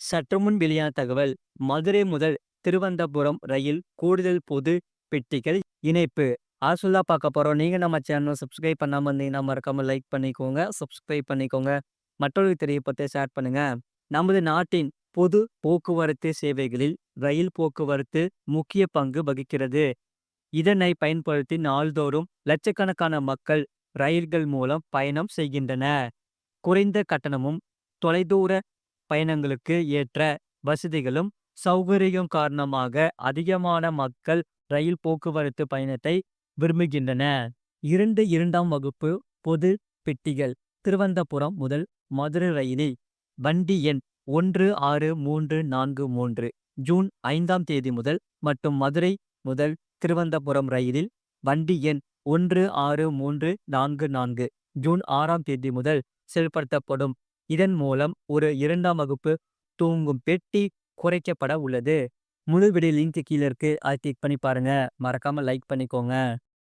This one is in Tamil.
சற்றுமுன் வெளியான தகவல். மதுரை முதல் திருவனந்தபுரம் ரயில் கூடுதல் பொது பெட்டிகள் இணைப்பு. சொல்லா பார்க்க போறோம். நீங்க நம்ம சேனல் சப்ஸ்கிரைப் பண்ணாம இருந்தீங்கன்னா மறக்காம லைக் பண்ணிக்கோங்க, சப்ஸ்கிரைப் பண்ணிக்கோங்க. மற்றவர்களுக்கு தெரியப்படுத்த ஷேர் பண்ணுங்க. நமது நாட்டின் பொது போக்குவரத்து சேவைகளில் ரயில் போக்குவரத்து முக்கிய பங்கு வகிக்கிறது. இதனை பயன்படுத்தி நாள்தோறும் லட்சக்கணக்கான மக்கள் ரயில்கள் மூலம் பயணம் செய்கின்றனர். குறைந்த கட்டணமும் தொலைதூர பயணங்களுக்கு ஏற்ற வசதிகளும் சௌகரியம் காரணமாக அதிகமான மக்கள் ரயில் போக்குவரத்து பயணத்தை விரும்புகின்றன. இரண்டாம் வகுப்பு பொது பெட்டிகள். திருவனந்தபுரம் முதல் மதுரை ரயிலில் வண்டி எண் 16343 ஜூன் 5ஆம் தேதி முதல் மற்றும் மதுரை முதல் திருவனந்தபுரம் ரயிலில் வண்டி எண் 16344 ஜூன் 6ஆம் தேதி முதல் செயல்படுத்தப்படும். இதன் மூலம் ஒரு இரண்டாம் வகுப்பு தூங்கும் பெட்டி குறைக்கப்பட உள்ளது. முழு வீடியோ லிங்க் கீழே இருக்கு. அதை கிளிக் பண்ணி பாருங்க. மறக்காம லைக் பண்ணிக்கோங்க.